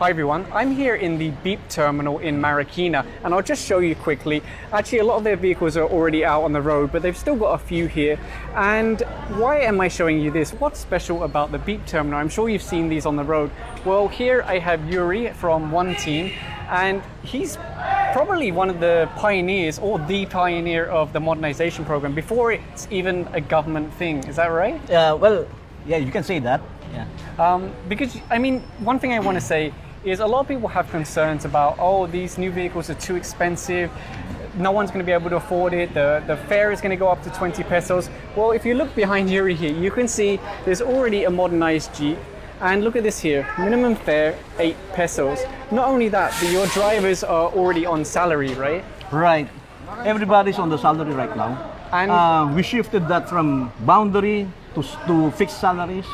Hi everyone, I'm here in the Beep terminal in Marikina, and I'll just show you quickly. Actually, a lot of their vehicles are already out on the road, but they've still got a few here. And why am I showing you this? What's special about the Beep terminal? I'm sure you've seen these on the road. Well, here I have Yuri from one team, and he's probably one of the pioneers, or the pioneer of the modernization program before it's even a government thing. Is that right? Well, yeah, you can say that. Yeah. Because, I mean, one thing I want to say is a lot of people have concerns about, oh, these new vehicles are too expensive, no one's going to be able to afford it, the fare is going to go up to 20 pesos. Well, if you look behind Yuri here, you can see there's already a modernized Jeep, and look at this here, minimum fare 8 pesos. Not only that, but your drivers are already on salary, right? Right. Everybody's on the salary right now. And we shifted that from boundary to fixed salaries.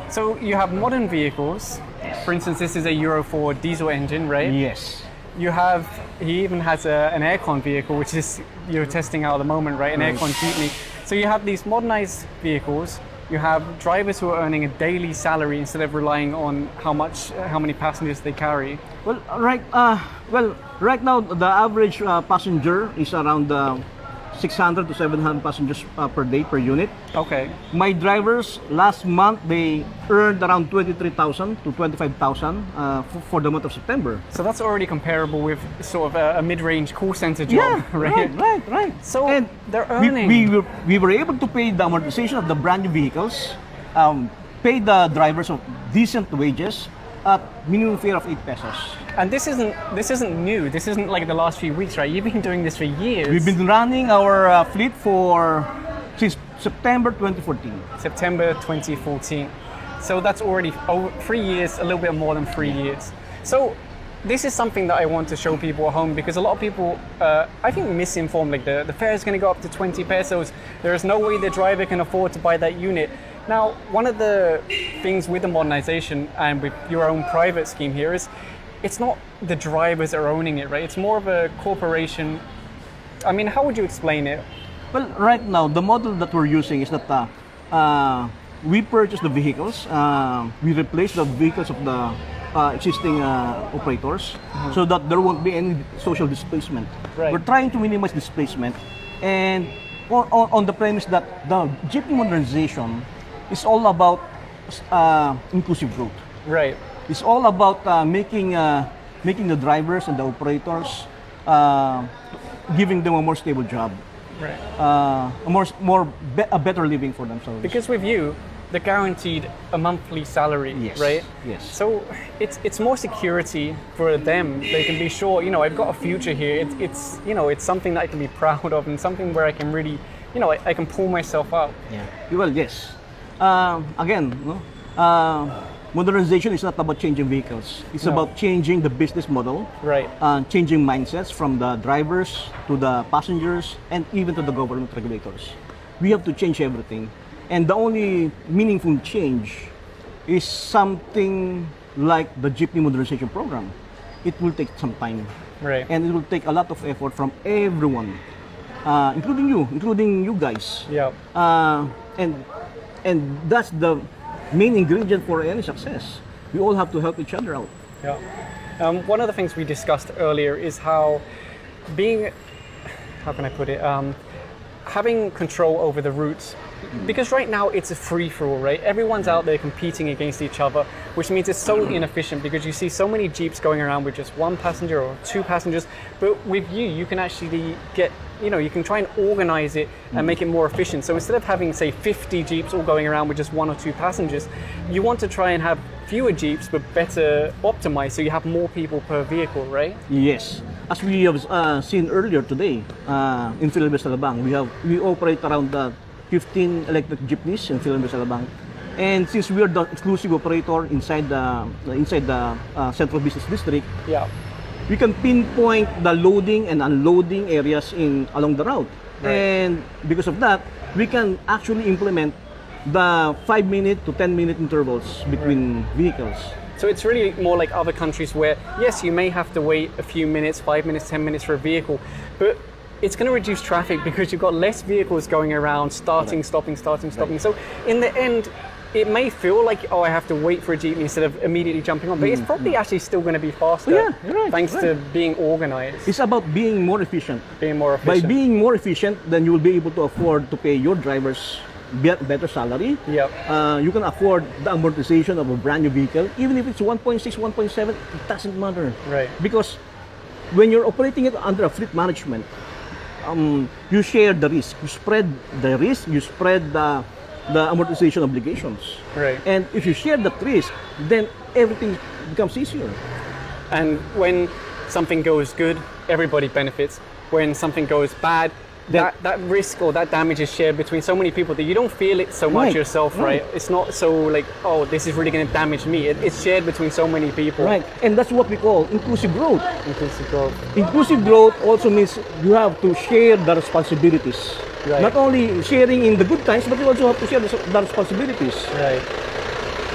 So you have modern vehicles. For instance, this is a Euro 4 diesel engine, right? Yes. You have, he even has an aircon vehicle, which is you're testing out at the moment, right? An aircon jeepney. So you have these modernized vehicles. You have drivers who are earning a daily salary instead of relying on how many passengers they carry. Well, right now the average passenger is around 600 to 700 passengers per day per unit. Okay. My drivers last month they earned around 23,000 to 25,000 for the month of September. So that's already comparable with sort of a mid-range call center job, yeah, right? Right. So and they're earning. We were able to pay the amortization of the brand new vehicles, pay the drivers of decent wages at minimum fare of 8 pesos. And this isn't new. This isn't like the last few weeks, right? You've been doing this for years. We've been running our fleet since September 2014. September 2014. So that's already over 3 years, a little bit more than 3 years. So this is something that I want to show people at home, because a lot of people, I think, misinformed. Like the fare is going to go up to 20 pesos. There is no way the driver can afford to buy that unit. Now, one of the things with the modernization and with your own private scheme here is, it's not the drivers are owning it, right? It's more of a corporation. I mean, how would you explain it? Well, right now, the model that we're using is that we purchase the vehicles, we replace the vehicles of the existing operators, so that there won't be any social displacement. Right. We're trying to minimize displacement, and on the premise that the jeepney modernization is all about inclusive growth. Right. It's all about making the drivers and the operators, giving them a more stable job, right? A better living for themselves. Because with you, they're guaranteed a monthly salary, yes, right? Yes. So it's more security for them. They can be sure, you know, I've got a future here. It's you know, it's something that I can be proud of, and something where I can really, you know, I can pull myself out. Yeah. Well, yes. Again, modernization is not about changing vehicles. It's about changing the business model, right? Changing mindsets from the drivers to the passengers and even to the government regulators. We have to change everything, and the only meaningful change is something like the jeepney modernization program. It will take some time, right? And it will take a lot of effort from everyone, including you guys. Yeah. And that's the main ingredient for any success. We all have to help each other out. Yeah. One of the things we discussed earlier is how how can I put it? Having control over the routes, because right now it's a free-for-all, right? Everyone's out there competing against each other, which means it's so inefficient, because you see so many Jeeps going around with just one passenger or two passengers. But with you can actually get, you know, you can try and organize it and make it more efficient. So instead of having, say, 50 Jeeps all going around with just 1 or 2 passengers, you want to try and have fewer Jeeps but better optimized, so you have more people per vehicle, right? Yes. As we have seen earlier today, in Philippines, Alabang, we operate around 15 electric jeepneys in Philippines, Alabang. And since we are the exclusive operator inside the Central Business District, yeah, we can pinpoint the loading and unloading areas along the route. Right. And because of that, we can actually implement the 5-minute to 10-minute intervals between vehicles. So it's really more like other countries where, yes, you may have to wait a few minutes, 5 minutes, 10 minutes for a vehicle, but it's going to reduce traffic because you've got less vehicles going around, starting, stopping. Right. So in the end, it may feel like, oh, I have to wait for a jeepney instead of immediately jumping on, but it's probably actually still going to be faster. Yeah, right, thanks to being organized. It's about being more efficient. Being more efficient. By being more efficient, then you will be able to afford to pay your drivers better salary. Yep. You can afford the amortization of a brand new vehicle, even if it's 1.6, 1.7, it doesn't matter. Right. Because when you're operating it under a fleet management, you share the risk. You spread the risk. You spread the amortization obligations. Right. And if you share that risk, then everything becomes easier. And when something goes good, everybody benefits. When something goes bad, that risk or that damage is shared between so many people that you don't feel it so much yourself, right? It's not so like, oh, this is really going to damage me. It's shared between so many people. Right, and that's what we call inclusive growth. Inclusive growth. Inclusive growth also means you have to share the responsibilities. Right. Not only sharing in the good times, but you also have to share the responsibilities. Right.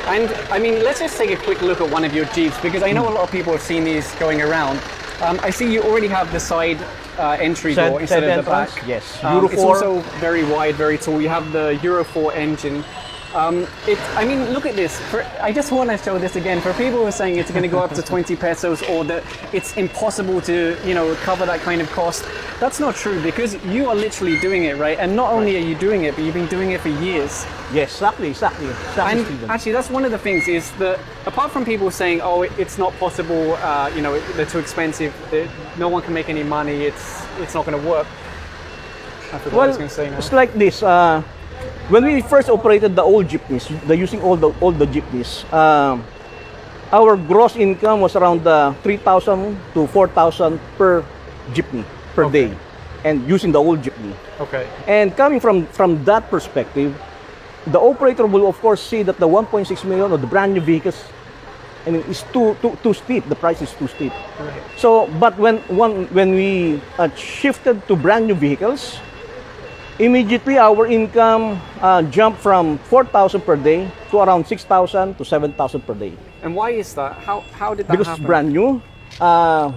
And I mean, let's just take a quick look at one of your Jeeps, because I know a lot of people have seen these going around. I see you already have the side entry door instead of the back. Yes. Euro 4. It's also very wide, very tall. You have the Euro 4 engine. I mean, look at this. I just want to show this again. For people who are saying it's going to go up to 20 pesos or that it's impossible to, cover that kind of cost, that's not true, because you are literally doing it, right? And not only are you doing it, but you've been doing it for years. Yes, exactly. And actually, that's one of the things is that apart from people saying, oh, it's not possible, they're too expensive, no one can make any money, it's not going to work. I forgot what I was going to say now. It's like this. When we first operated the old jeepneys, using all the jeepneys, our gross income was around 3,000 to 4,000 per jeepney per day, and using the old jeepney. Okay. And coming from that perspective, the operator will of course see that the 1.6 million of the brand new vehicles, I mean, is too steep. The price is too steep. Right. So, but when we shifted to brand new vehicles, immediately our income jumped from 4,000 per day to around 6,000 to 7,000 per day. And why is that? How did that because happen? It's brand new.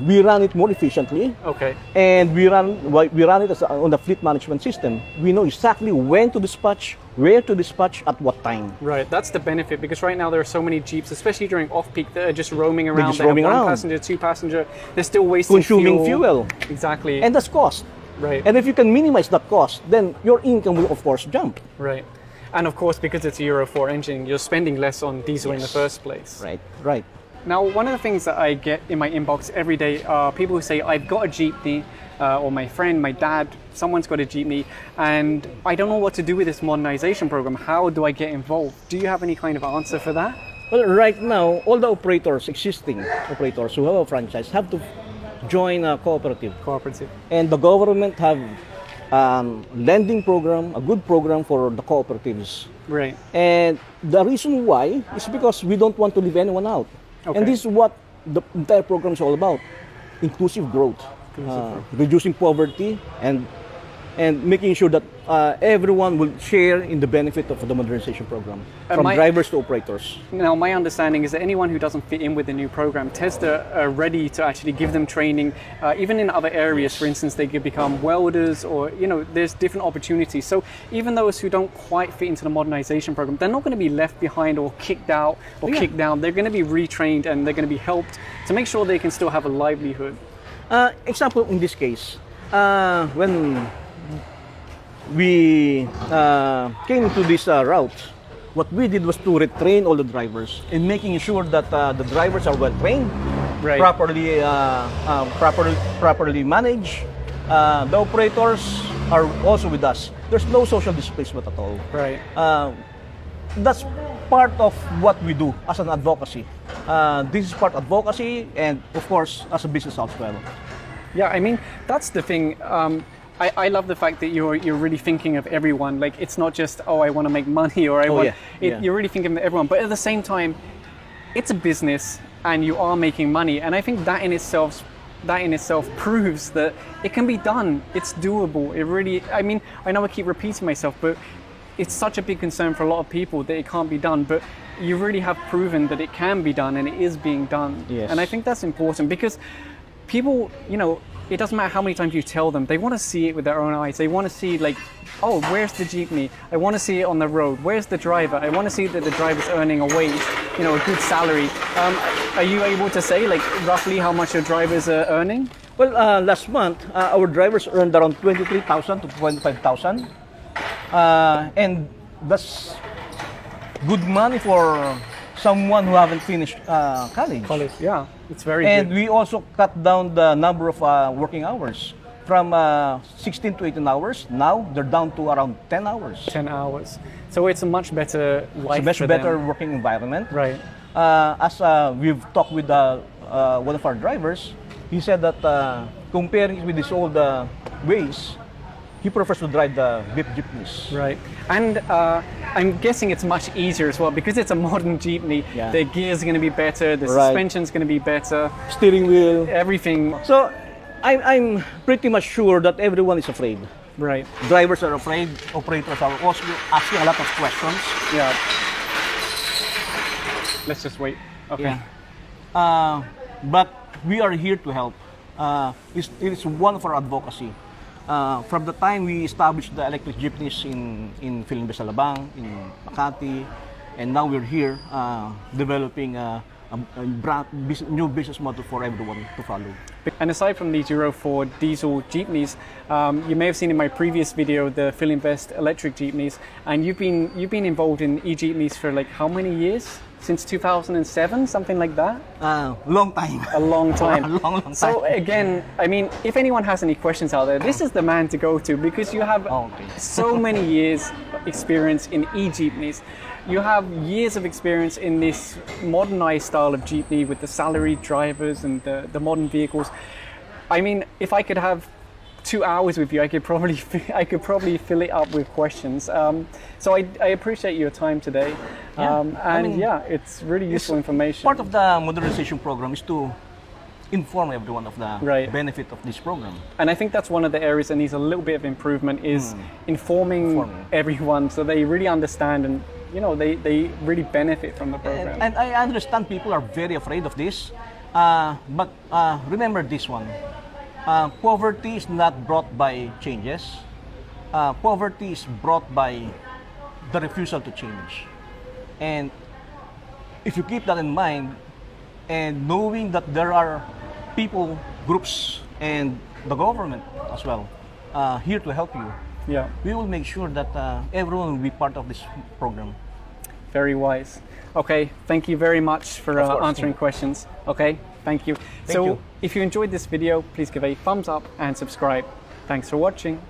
We run it more efficiently. Okay. And we run it on the fleet management system. We know exactly when to dispatch, where to dispatch, at what time. Right. That's the benefit, because right now there are so many Jeeps, especially during off-peak, that are just roaming around. They're just roaming around. 1 passenger, 2 passenger. They're still wasting consuming fuel. Exactly. And that's cost. Right. And if you can minimize that cost, then your income will of course jump. Right. And of course, because it's a Euro 4 engine, you're spending less on diesel in the first place. Right. Now, one of the things that I get in my inbox every day are people who say, I've got a jeepney, or my friend, my dad, someone's got a jeepney, and I don't know what to do with this modernization program. How do I get involved? Do you have any kind of answer for that? Well, right now, all the existing operators who have a franchise have to join a cooperative. And the government have lending program, a good program for the cooperatives. Right. And the reason why is because we don't want to leave anyone out. Okay. And this is what the entire program is all about: inclusive growth, reducing poverty, and making sure that everyone will share in the benefit of the modernization program, from drivers to operators. Now, my understanding is that anyone who doesn't fit in with the new program, Tesla are ready to actually give them training, even in other areas. For instance, they could become welders, or there's different opportunities. So even those who don't quite fit into the modernization program, they're not going to be left behind or kicked out or kicked down. They're going to be retrained, and they're going to be helped to make sure they can still have a livelihood. Example in this case, when we came to this route, what we did was to retrain all the drivers and making sure that the drivers are well trained, properly managed. The operators are also with us. There's no social displacement at all. Right. That's part of what we do as an advocacy. This is part advocacy, and of course as a business as well. Yeah, I mean, that's the thing. I love the fact that you're really thinking of everyone. Like, it's not just, oh, I want to make money, or you're really thinking of everyone. But at the same time, it's a business and you are making money. And I think that in itself proves that it can be done. It's doable. It really, I mean, I know I keep repeating myself, but it's such a big concern for a lot of people that it can't be done. But you really have proven that it can be done, and it is being done. Yes. And I think that's important, because people, it doesn't matter how many times you tell them, they want to see it with their own eyes. They want to see like, oh, where's the jeepney? I want to see it on the road. Where's the driver? I want to see that the driver's earning a wage, you know, a good salary. Are you able to say like roughly how much your drivers are earning? Well, last month, our drivers earned around 23,000 to 25,000. And that's good money for someone who haven't finished college. Yeah, it's very And good. we also cut down the number of working hours from 16 to 18 hours. Now they're down to around 10 hours. 10 hours. So it's a much better life It's a much for better them. working environment. Right. As we've talked with one of our drivers, he said that comparing it with his old ways, he prefers to drive the beep jeepneys. Right. And I'm guessing it's much easier as well because it's a modern jeepney. Yeah. The gears are going to be better, the Right. suspension's going to be better, Steering wheel. everything. So I'm pretty much sure that everyone is afraid. Right. Drivers are afraid, operators are also asking a lot of questions. Yeah. Let's just wait. Okay. Yeah. But we are here to help. It is one of our advocacy. From the time we established the electric jeepneys in Philippines, Alabang, in Makati, and now we're here developing a new business model for everyone to follow. And aside from these Euro 4 diesel jeepneys, you may have seen in my previous video the Philinvest electric jeepneys, and you've been involved in e-jeepneys for like how many years? Since 2007, something like that? Long time. A long time. A long time. So again, I mean, if anyone has any questions out there, this is the man to go to because you have Okay. so many years experience in e-jeepneys. You have years of experience in this modernized style of jeepney with the salaried drivers and the modern vehicles. I mean, if I could have 2 hours with you, I could probably fill it up with questions. So I appreciate your time today. Yeah. It's really useful information. Part of the modernization program is to inform everyone of the Right. benefit of this program. And I think that's one of the areas that needs a little bit of improvement is informing everyone so they really understand and you know they really benefit from the program. And I understand people are very afraid of this, but remember this one. Poverty is not brought by changes. Poverty is brought by the refusal to change. And if you keep that in mind, and knowing that there are people, groups, and the government as well here to help you, Yeah, we will make sure that everyone will be part of this program. very wise. Okay, thank you very much for Of course. answering questions. Okay, thank you. Thank you. If you enjoyed this video, please give a thumbs up and subscribe. Thanks for watching.